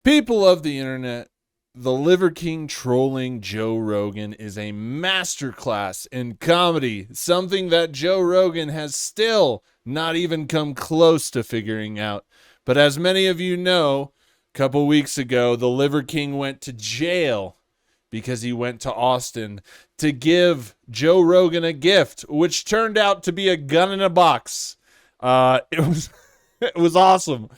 People of the internet, the Liver King trolling Joe Rogan is a masterclass in comedy, something that Joe Rogan has still not even come close to figuring out. But as many of you know, a couple weeks ago, the Liver King went to jail because he went to Austin to give Joe Rogan a gift, which turned out to be a gun in a box. It was awesome.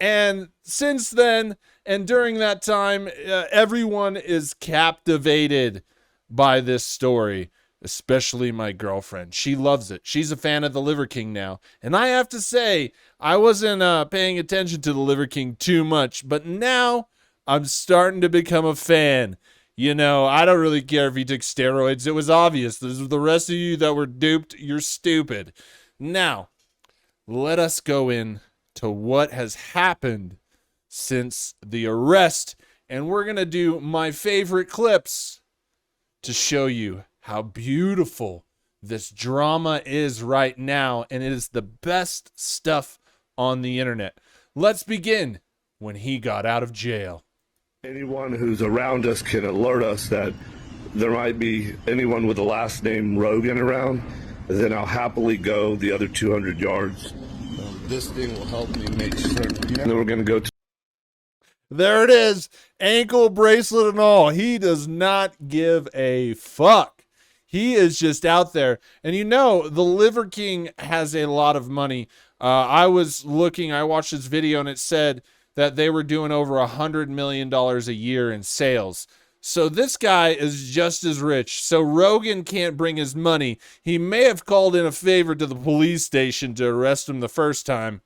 And since then, and during that time, everyone is captivated by this story, especially my girlfriend. She loves it. She's a fan of the Liver King now. And I have to say, I wasn't paying attention to the Liver King too much, but now I'm starting to become a fan. You know, I don't really care if he took steroids. It was obvious. The rest of you that were duped, you're stupid. Now, let us go in to what has happened since the arrest, and we're going to do my favorite clips to show you how beautiful this drama is right now, and it is the best stuff on the internet. Let's begin when he got out of jail. Anyone who's around us can alert us that there might be anyone with the last name Rogan around, then I'll happily go the other 200 yards. This thing will help me make sure. Then we're going to go to. There it is. Ankle bracelet and all. He does not give a fuck. He is just out there. And you know, the Liver King has a lot of money. I watched this video and it said that they were doing over $100 million a year in sales. So this guy is just as rich. So Rogan can't bring his money. He may have called in a favor to the police station to arrest him the first time.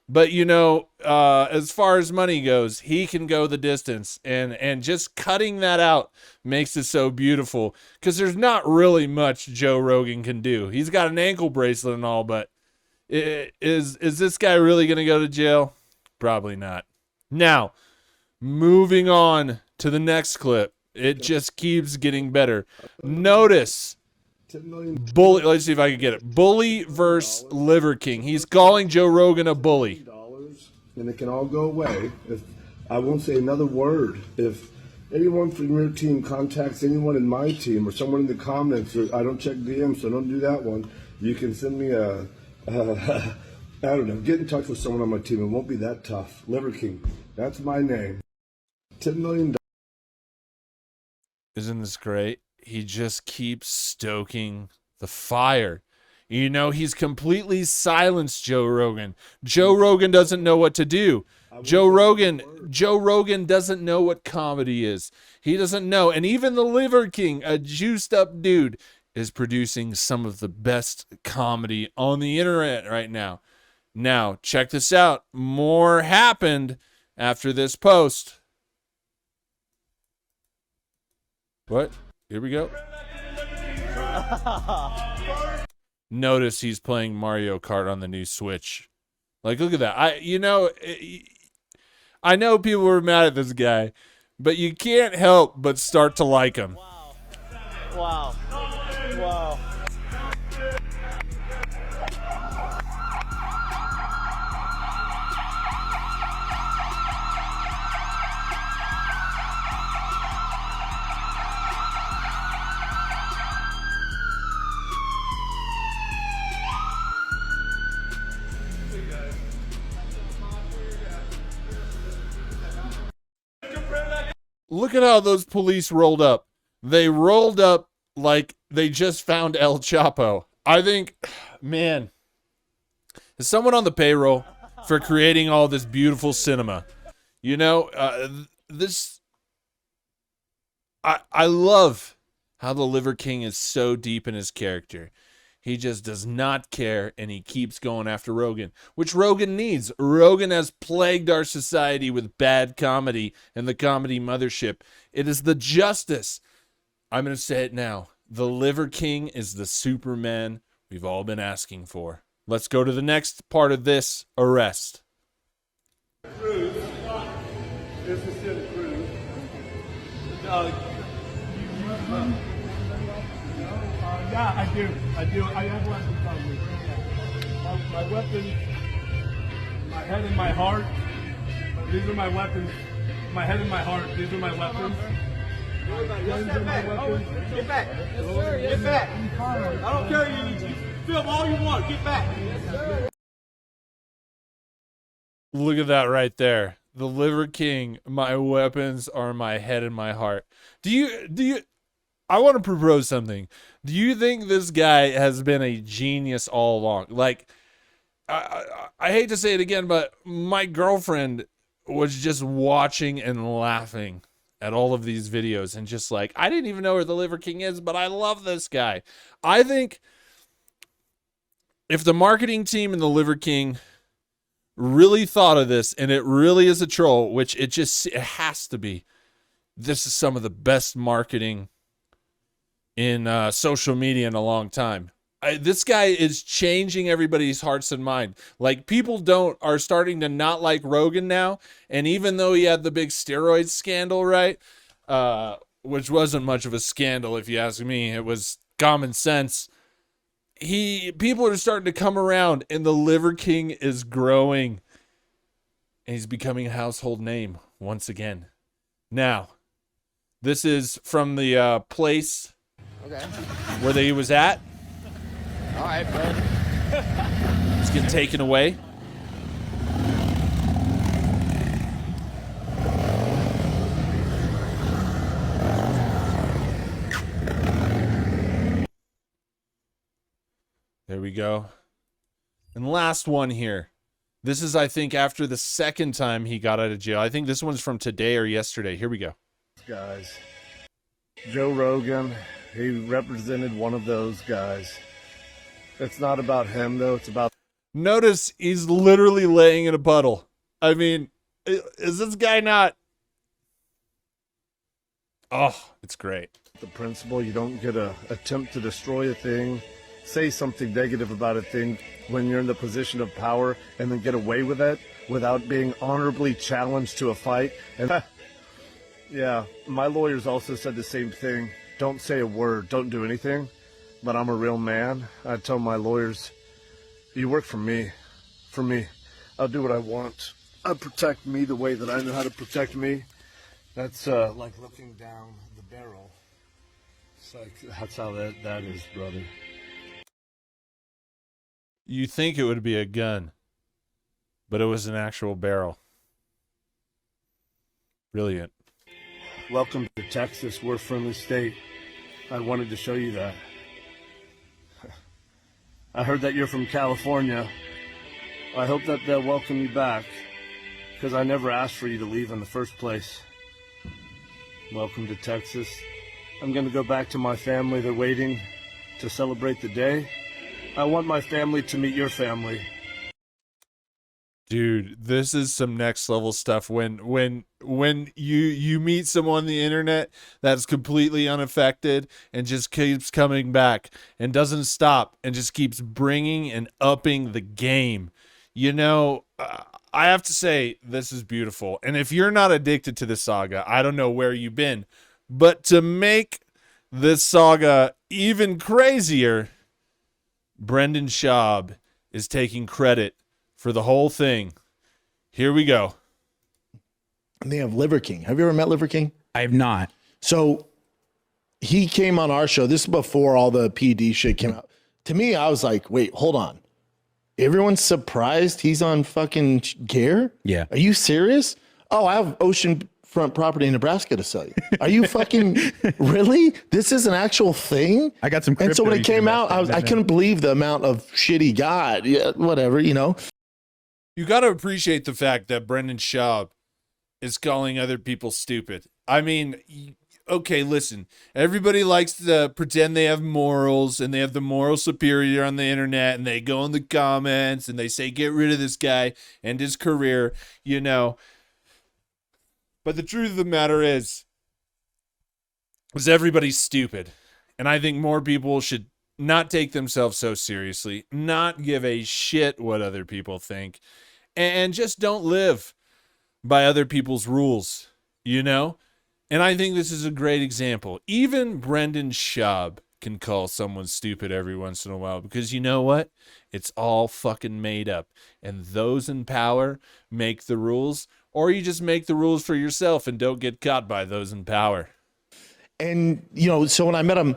But, you know, as far as money goes, he can go the distance. And just cutting that out makes it so beautiful. Because there's not really much Joe Rogan can do. He's got an ankle bracelet and all, but is this guy really going to go to jail? Probably not. Now, moving on to the next clip. It just keeps getting better. Notice, bully. Let's see if I can get it. Bully versus Liver King. He's calling Joe Rogan a bully. And it can all go away if I won't say another word. If anyone from your team contacts anyone in my team or someone in the comments, or I don't check DMs, so don't do that one. You can send me I don't know. Get in touch with someone on my team. It won't be that tough. Liver King. That's my name. $10 million. Isn't this great? He just keeps stoking the fire. You know, he's completely silenced Joe Rogan. Joe Rogan doesn't know what to do. Joe Rogan doesn't know what comedy is. He doesn't know. And even the Liver King, a juiced up dude, is producing some of the best comedy on the internet right now. Now, check this out. More happened after this post. What? Here we go. Notice he's playing Mario Kart on the new Switch. Like, look at that. I know people were mad at this guy, but you can't help but start to like him. Wow. Wow. Look at how those police rolled up. They rolled up like they just found El Chapo. I think, man, is someone on the payroll for creating all this beautiful cinema? You know, I love how the Liver King is so deep in his character. He just does not care, and he keeps going after Rogan, which Rogan needs. Rogan has plagued our society with bad comedy and the comedy mothership. It is the justice. I'm going to say it now. The Liver King is the Superman we've all been asking for. Let's go to the next part of this arrest. Cruz. This is Santa Cruz. Yeah, I do. I have weapons on me. My weapons, my head and my heart. These are my weapons. My head and my heart. These are my weapons. Get back. Yes, sir. Yes, get back. I don't care. You film all you want. Get back. Look at that right there. The Liver King, my weapons are my head and my heart. Do you I want to propose something. Do you think this guy has been a genius all along? Like, I hate to say it again, but my girlfriend was just watching and laughing at all of these videos and just like, I didn't even know where the Liver King is, but I love this guy. I think if the marketing team and the Liver King really thought of this and it really is a troll, which it has to be, this is some of the best marketing in social media in a long time. This guy is changing everybody's hearts and mind. Like, people are starting to not like Rogan now. And even though he had the big steroid scandal, right? Which wasn't much of a scandal, if you ask me. It was common sense. People are starting to come around, and the Liver King is growing. And he's becoming a household name once again. Now, this is from the place where he was at. All right, bud. It's getting taken away. There we go. And last one here. This is, I think, after the second time he got out of jail. I think this one's from today or yesterday. Here we go. Guys, Joe Rogan, he represented one of those guys. It's not about him, though. It's about... Notice he's literally laying in a puddle. I mean, is this guy not... Oh, it's great. the principle. You don't get a attempt to destroy a thing, say something negative about a thing when you're in the position of power, and then get away with it without being honorably challenged to a fight. And yeah, my lawyers also said the same thing. Don't say a word, don't do anything. But I'm a real man. I tell my lawyers, you work for me. For me. I'll do what I want. I protect me the way that I know how to protect me. That's like looking down the barrel. It's like, that's how that is, brother. You think it would be a gun, but it was an actual barrel. Brilliant. Welcome to Texas. We're a friendly state. I wanted to show you that. I heard that you're from California. I hope that they'll welcome you back, because I never asked for you to leave in the first place. Welcome to Texas. I'm going to go back to my family. They're waiting to celebrate the day. I want my family to meet your family. Dude, this is some next level stuff. When you meet someone on the internet that's completely unaffected and just keeps coming back and doesn't stop and just keeps bringing and upping the game. You know, I have to say, this is beautiful. And if you're not addicted to the Saga, I don't know where you've been. But to make this Saga even crazier, Brendan Schaub is taking credit for the whole thing. Here we go. They have Liver King. Have you ever met Liver King? I have not. So he came on our show. This is before all the PD shit came out. To me, I was like, wait, hold on. Everyone's surprised he's on fucking Gear? Yeah. Are you serious? Oh, I have oceanfront property in Nebraska to sell you. Are you fucking really? This is an actual thing? I got some And so when crypto it you can came invest out, in. I couldn't believe the amount of shit he got. Yeah, whatever, you know. You got to appreciate the fact that Brendan Schaub is calling other people stupid. I mean, okay, listen. Everybody likes to pretend they have morals and they have the moral superior on the internet, and they go in the comments and they say, get rid of this guy and his career, you know. But the truth of the matter is everybody's stupid. And I think more people should not take themselves so seriously, not give a shit what other people think, and just don't live by other people's rules, you know? And I think this is a great example. Even Brendan Schaub can call someone stupid every once in a while, because you know what? It's all fucking made up. And those in power make the rules or you just make the rules for yourself and don't get caught by those in power. And, you know, so when I met him,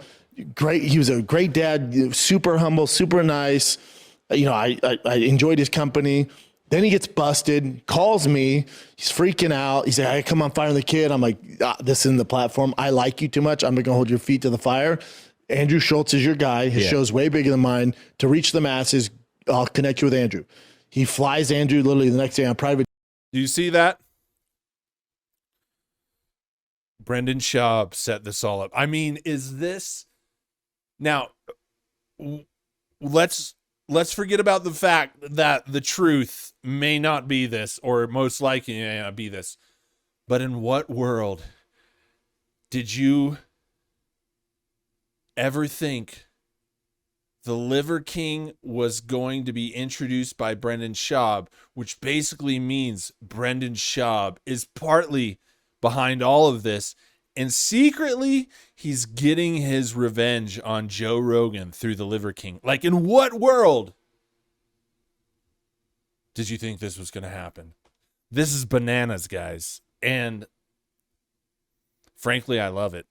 great. He was a great dad, super humble, super nice. You know, I enjoyed his company. Then he gets busted, calls me. He's freaking out. He's like, "I come on, fire the kid." I'm like, "This isn't the platform. I like you too much. I'm not going to hold your feet to the fire." Andrew Schultz is your guy. His show's way bigger than mine. To reach the masses, I'll connect you with Andrew. He flies Andrew literally the next day on private. Do you see that? Brendan Schaub set this all up. I mean, is this now? Let's forget about the fact that the truth may not be this, or most likely may not be this. But in what world did you ever think the Liver King was going to be introduced by Brendan Schaub, which basically means Brendan Schaub is partly behind all of this, and secretly he's getting his revenge on Joe Rogan through the Liver King? Like, in what world did you think this was going to happen? This is bananas, guys. And frankly, I love it.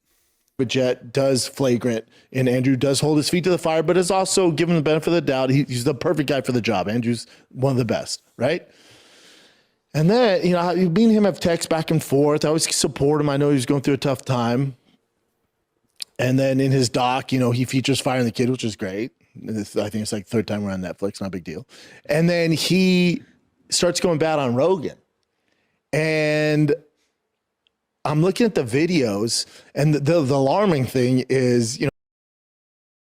Jet does flagrant, and Andrew does hold his feet to the fire, but is also given the benefit of the doubt. He's the perfect guy for the job. Andrew's one of the best, right? And then, you know, me and him have texts back and forth. I always support him. I know he's going through a tough time. And then in his doc, you know, he features firing the kid, which is great. I think it's like third time we're on Netflix, not a big deal. And then he starts going bad on Rogan. And I'm looking at the videos, and the alarming thing is, you know.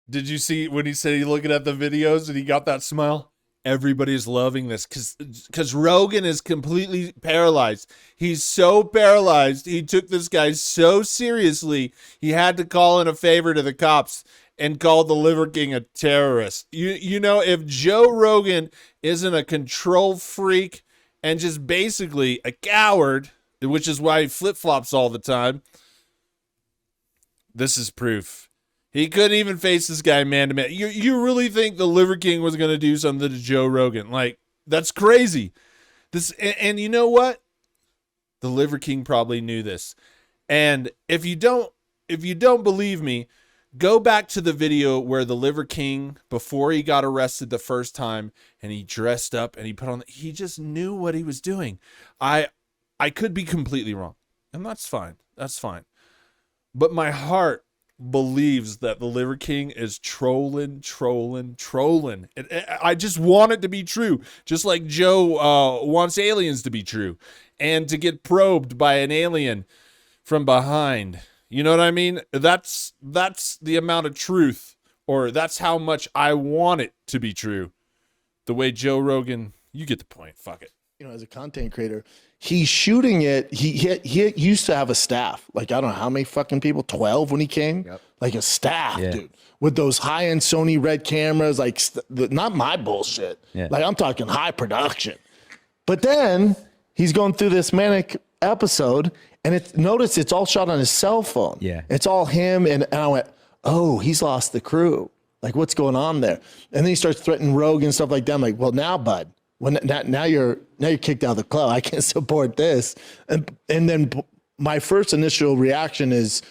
Did you see when he said he's looking at the videos and he got that smile? Everybody's loving this because Rogan is completely paralyzed. He's so paralyzed. He took this guy so seriously, he had to call in a favor to the cops and call the Liver King a terrorist. You know, if Joe Rogan isn't a control freak and just basically a coward, which is why he flip-flops all the time, this is proof. He couldn't even face this guy man-to-man. You really think the Liver King was going to do something to Joe Rogan? Like, that's crazy. And you know what? The Liver King probably knew this. And if you don't believe me, go back to the video where the Liver King, before he got arrested the first time, and he dressed up and he just knew what he was doing. I could be completely wrong, and that's fine. That's fine. But my heart believes that the Liver King is trolling. I just want it to be true, just like Joe wants aliens to be true and to get probed by an alien from behind. You know what I mean? That's the amount of truth, or that's how much I want it to be true. The way Joe Rogan, you get the point. Fuck it. You know, as a content creator, he's shooting it. He used to have a staff. Like, I don't know how many fucking people, 12 when he came. Yep. Like a staff, dude, with those high-end Sony red cameras, like not my bullshit. Yeah. Like, I'm talking high production. But then he's going through this Manic episode, and notice it's all shot on his cell phone. Yeah. It's all him, and I went, oh, he's lost the crew. Like, what's going on there? And then he starts threatening Rogan and stuff like that. I'm like, well, now, bud. Now you're kicked out of the club. I can't support this. And then my first initial reaction is,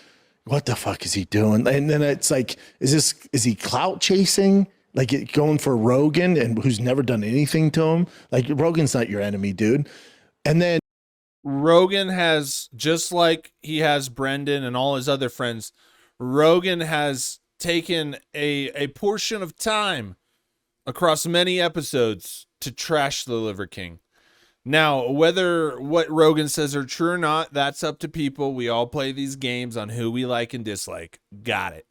what the fuck is he doing? And then it's like, is he clout chasing? Like, going for Rogan, and who's never done anything to him? Like, Rogan's not your enemy, dude. And then Rogan has, just like he has Brendan and all his other friends, Rogan has taken a portion of time across many episodes to trash the Liver King. Now, whether what Rogan says are true or not, that's up to people. We all play these games on who we like and dislike. Got it.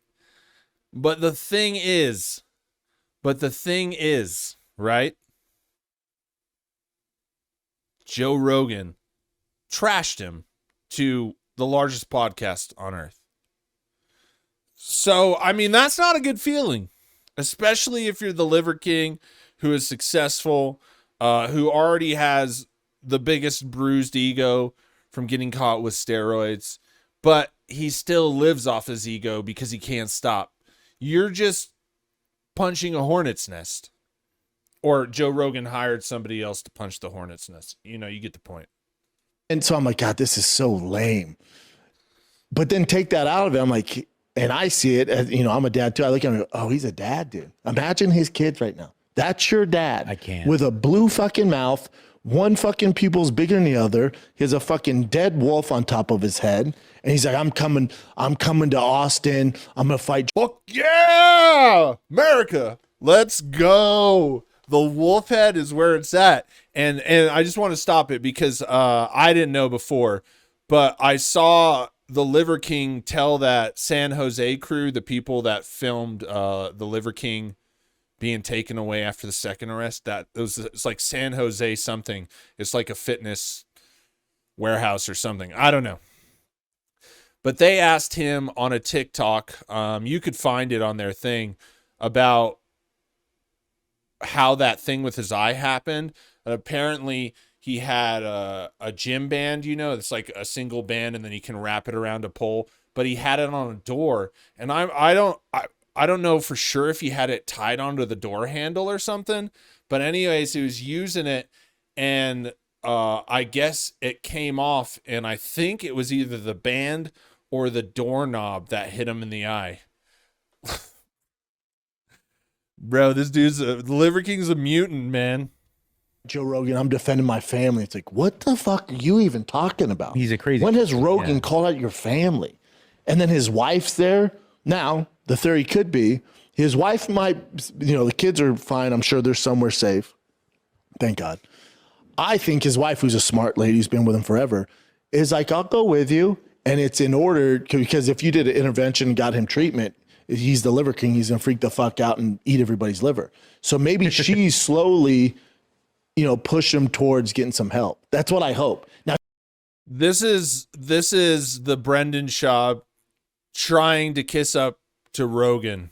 But the thing is, right? Joe Rogan trashed him to the largest podcast on earth. So, I mean, that's not a good feeling, especially if you're the Liver King, who is successful, who already has the biggest bruised ego from getting caught with steroids, but he still lives off his ego because he can't stop. You're just punching a hornet's nest. Or Joe Rogan hired somebody else to punch the hornet's nest. You know, you get the point. And so I'm like, God, this is so lame. But then take that out of it. I'm like, and I see it as, you know, I'm a dad too. I look at him and go, oh, he's a dad, dude. Imagine his kids right now. That's your dad. I can't. With a blue fucking mouth, one fucking pupil's bigger than the other. He has a fucking dead wolf on top of his head. And he's like, I'm coming to Austin. I'm going to fight. Fuck yeah! America, let's go. The wolf head is where it's at. And I just want to stop it because I didn't know before, but I saw the Liver King tell that San Jose crew, the people that filmed the Liver King being taken away after the second arrest, that it's like San Jose something. It's like a fitness warehouse or something. I don't know. But they asked him on a TikTok, you could find it on their thing, about how that thing with his eye happened. Apparently he had a gym band, you know, it's like a single band and then he can wrap it around a pole, but he had it on a door. And I don't know for sure if he had it tied onto the door handle or something, but anyways, he was using it and I guess it came off, and I think it was either the band or the doorknob that hit him in the eye. Bro, this dude's the Liver King's a mutant, man. Joe Rogan, I'm defending my family. It's like, what the fuck are you even talking about? He's a crazy. When has Rogan called out your family? And then his wife's there. Now, the theory could be his wife might, you know, the kids are fine. I'm sure they're somewhere safe. Thank God. I think his wife, who's a smart lady, who's been with him forever, is like, I'll go with you. And it's in order, because if you did an intervention and got him treatment, he's the Liver King. He's going to freak the fuck out and eat everybody's liver. So maybe she's slowly, you know, push him towards getting some help. That's what I hope. Now, This is the Brendan Schaub trying to kiss up to Rogan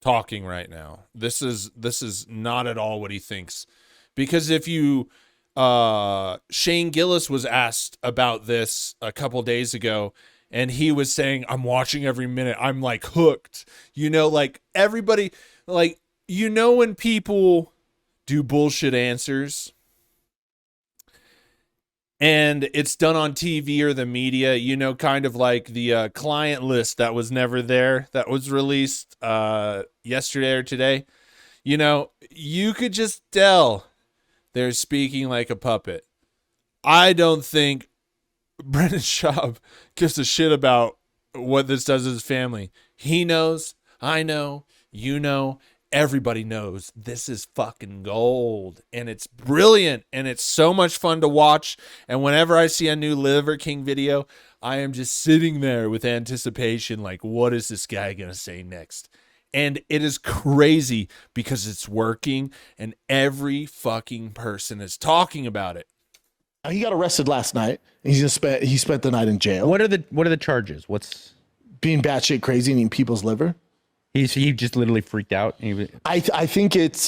talking right now. This is not at all what he thinks. Because if you Shane Gillis was asked about this a couple days ago, and he was saying, I'm watching every minute. I'm like hooked. You know, like everybody, like, you know, when people do bullshit answers and it's done on TV or the media, you know, kind of like the client list that was never there, that was released yesterday or today. You know, you could just tell they're speaking like a puppet. I don't think Brendan Schaub gives a shit about what this does to his family. He knows, I know, you know, everybody knows this is fucking gold, and it's brilliant, and it's so much fun to watch. And whenever I see a new Liver King video, I am just sitting there with anticipation, like, what is this guy gonna say next? And it is crazy because it's working, and every fucking person is talking about it. he got arrested last night. He spent the night in jail. What are the charges? What's Being batshit crazy and eating people's liver. he just literally freaked out? I think it's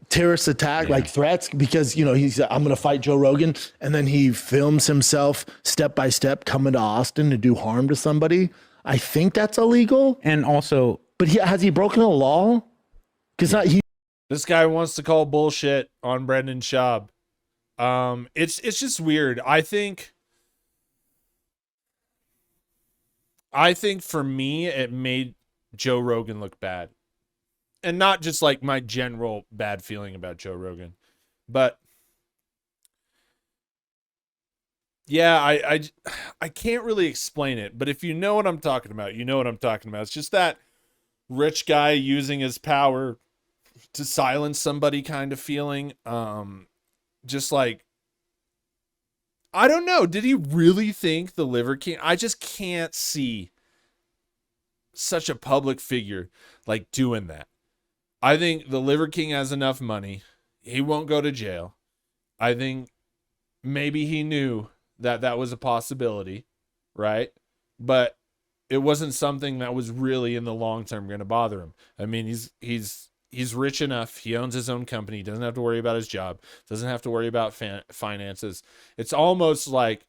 terrorist attack, like threats, because, you know, he's I'm going to fight Joe Rogan, and then he films himself step by step coming to Austin to do harm to somebody. I think that's illegal. And also, but has he broken a law? Because This guy wants to call bullshit on Brendan Schaub. It's just weird. I think for me, it made Joe Rogan look bad. And not just like my general bad feeling about Joe Rogan, but yeah, I can't really explain it, but if you know what I'm talking about, you know what I'm talking about. It's just that rich guy using his power to silence somebody kind of feeling. Just like, I don't know. Did he really think the Liver King? I just can't see such a public figure like doing that. I think the Liver King has enough money. He won't go to jail. I think maybe he knew that was a possibility, right? But it wasn't something that was really in the long term going to bother him. I mean, he's rich enough. He owns his own company. He doesn't have to worry about his job. Doesn't have to worry about finances. It's almost like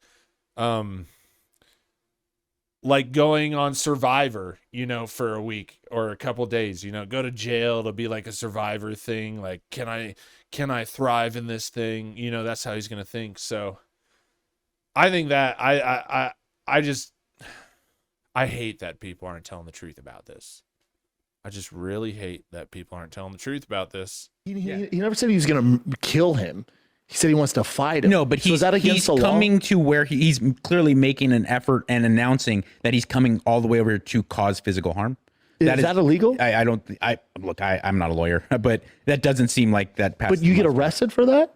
like going on Survivor, for a week or a couple days, go to jail to be like a Survivor thing. Like, can I thrive in this thing? That's how he's going to think. So I think that I hate that people aren't telling the truth about this. I just really hate that people aren't telling the truth about this. He never said he was going to kill him. He said he wants to fight him. No, but is that against he's the law? coming to where he's clearly making an effort and announcing that he's coming all the way over to cause physical harm. Is that illegal? I'm not a lawyer, but that doesn't seem like that. But you get arrested for that?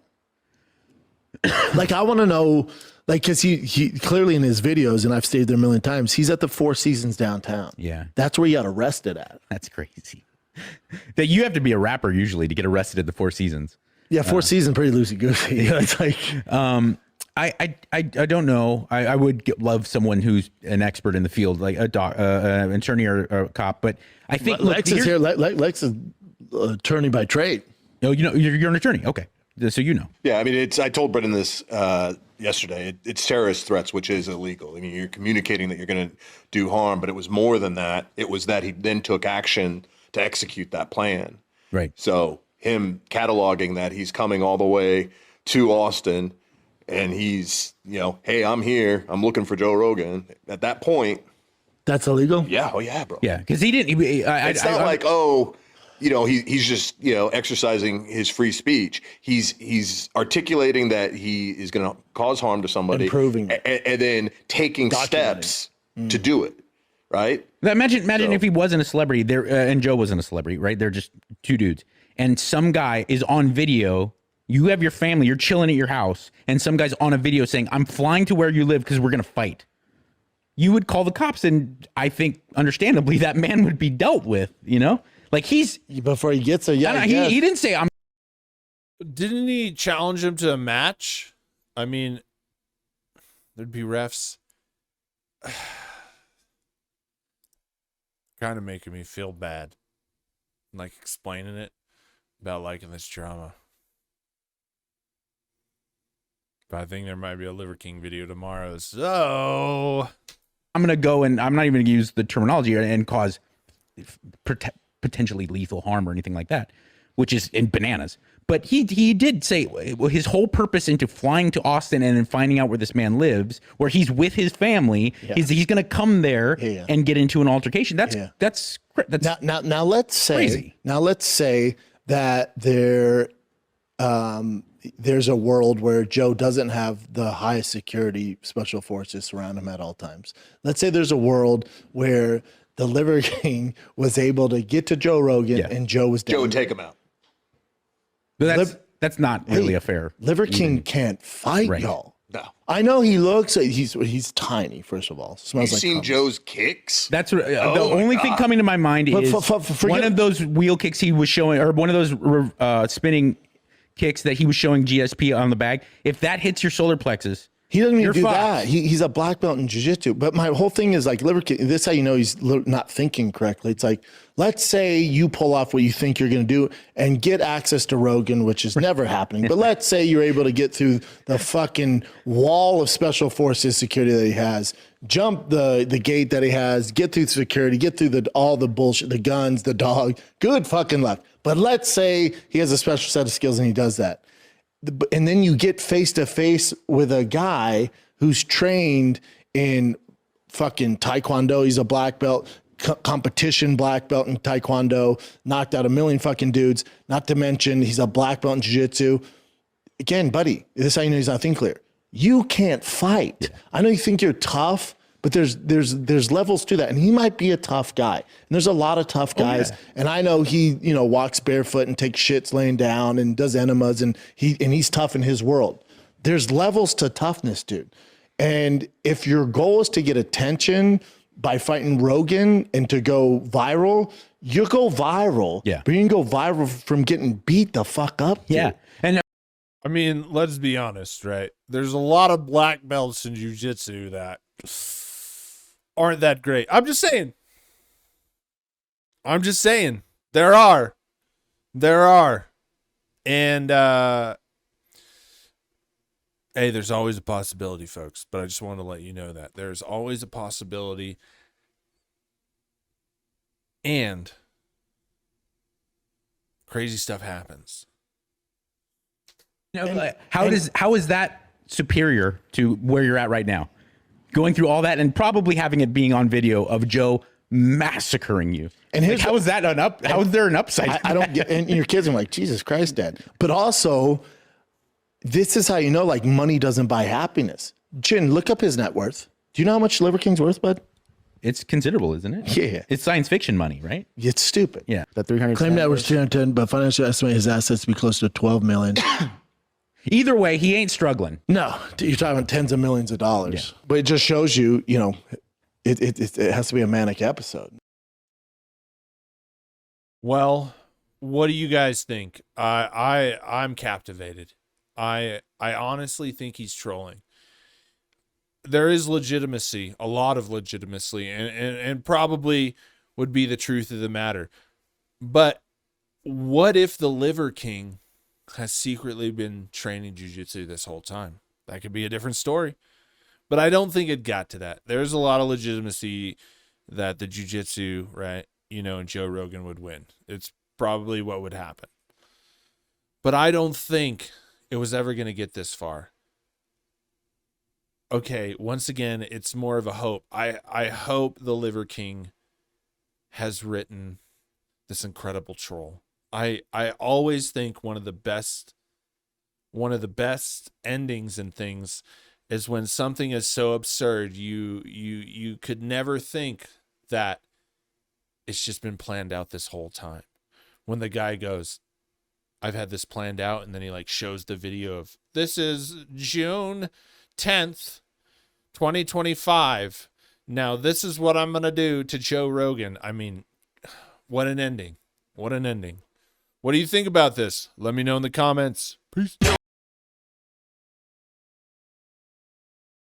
Like, I want to know, like, because he clearly in his videos, and I've stayed there a million times, he's at the Four Seasons downtown. Yeah. That's where he got arrested at. That's crazy. That you have to be a rapper usually to get arrested at the Four Seasons. Yeah, Four Seasons pretty loosey goosey. It's like, I don't know. I would love someone who's an expert in the field, like an attorney or a cop. But I think Lex is here. Lex is attorney by trade. No, you're an attorney. Okay, so Yeah, I mean, I told Brendan this yesterday. It's terrorist threats, which is illegal. I mean, you're communicating that you're going to do harm, but it was more than that. It was that he then took action to execute that plan. Right. So him cataloging that he's coming all the way to Austin and he's, hey, I'm here. I'm looking for Joe Rogan. At that point. That's illegal? Yeah. Oh, yeah, bro. Yeah, because he didn't. It's not like, he's just, exercising his free speech. He's articulating that he is going to cause harm to somebody. And proving it. And then taking steps to do it. Right? Now imagine if he wasn't a celebrity there and Joe wasn't a celebrity, right? They're just two dudes. And some guy is on video. You have your family, you're chilling at your house, and some guy's on a video saying, I'm flying to where you live because we're going to fight. You would call the cops, and I think, understandably, that man would be dealt with, Like, he's... Before he gets there, yeah. He didn't say, I'm... Didn't he challenge him to a match? I mean, there'd be refs. Kind of making me feel bad. Like, explaining it about liking this drama. But I think there might be a Liver King video tomorrow. So I'm going to go, and I'm not even going to use the terminology and cause potentially lethal harm or anything like that, which is in bananas. But he did say his whole purpose into flying to Austin and then finding out where this man lives, where he's with his family, he's going to come there and get into an altercation. That's now let's say crazy. Now let's say that there's a world where Joe doesn't have the highest security special forces surround him at all times. Let's say there's a world where the Liver King was able to get to Joe Rogan and Joe was down. Joe would take him out. But that's not really a fair. Liver King can't fight, y'all. No. I know he looks he's tiny, first of all. Smells You've like seen hummus. Joe's kicks? That's the only thing coming to my mind is one of those wheel kicks he was showing, or one of those spinning kicks that he was showing GSP on the bag. If that hits your solar plexus, he doesn't even you're do fucked. that. He's a black belt in jiu-jitsu. But my whole thing is like Liver King. This is how you know he's not thinking correctly. It's like, let's say you pull off what you think you're going to do and get access to Rogan, which is never happening. But let's say you're able to get through the fucking wall of special forces security that he has, jump the gate that he has, get through security, get through all the bullshit, the guns, the dog. Good fucking luck. But let's say he has a special set of skills and he does that. And then you get face to face with a guy who's trained in fucking Taekwondo. He's a black belt, competition black belt in Taekwondo, knocked out a million fucking dudes. Not to mention he's a black belt in jiu-jitsu. Again, buddy, this is how you know he's not thinking clear. You can't fight. Yeah. I know you think you're tough, but there's levels to that. And he might be a tough guy. And there's a lot of tough guys. And I know he, walks barefoot and takes shits laying down and does enemas and he's tough in his world. There's levels to toughness, dude. And if your goal is to get attention by fighting Rogan and to go viral, you go viral. Yeah. But you can go viral from getting beat the fuck up, dude. Yeah. And I mean, let's be honest, right? There's a lot of black belts in jiu-jitsu that aren't that great. I'm just saying. There are. And Hey, there's always a possibility, folks, but I just want to let you know that there's always a possibility. And crazy stuff happens. You know, how is that superior to where you're at right now? Going through all that and probably having it being on video of Joe massacring you. And how is that how is there an upside? I don't get, and your kids are like, Jesus Christ, Dad. But also, this is how you know, like, money doesn't buy happiness. Jin, look up his net worth. Do you know how much Liver King's worth, bud? It's considerable, isn't it? Yeah. It's science fiction money, right? It's stupid. Yeah. That 300 claim net worth 310, but financial estimate his assets to be close to 12 million. Either way, he ain't struggling. No, you're talking tens of millions of dollars. Yeah. But it just shows you, you know, it has to be a manic episode. Well, what do you guys think? I'm captivated. I honestly think he's trolling. There is legitimacy, a lot of legitimacy, and probably would be the truth of the matter. But what if the Liver King has secretly been training jiu-jitsu this whole time? That could be a different story. But I don't think it got to that. There's a lot of legitimacy that the jiu-jitsu, right, you know, and Joe Rogan would win. It's probably what would happen. But I don't think it was ever going to get this far. Okay, once again, it's more of a hope. I hope the Liver King has written this incredible troll. I always think one of the best endings and things is when something is so absurd you could never think that it's just been planned out this whole time. When the guy goes, I've had this planned out, and then he like shows the video of, this is June 10th, 2025. Now this is what I'm going to do to Joe Rogan. I mean, what an ending. What an ending. What do you think about this? Let me know in the comments. Peace.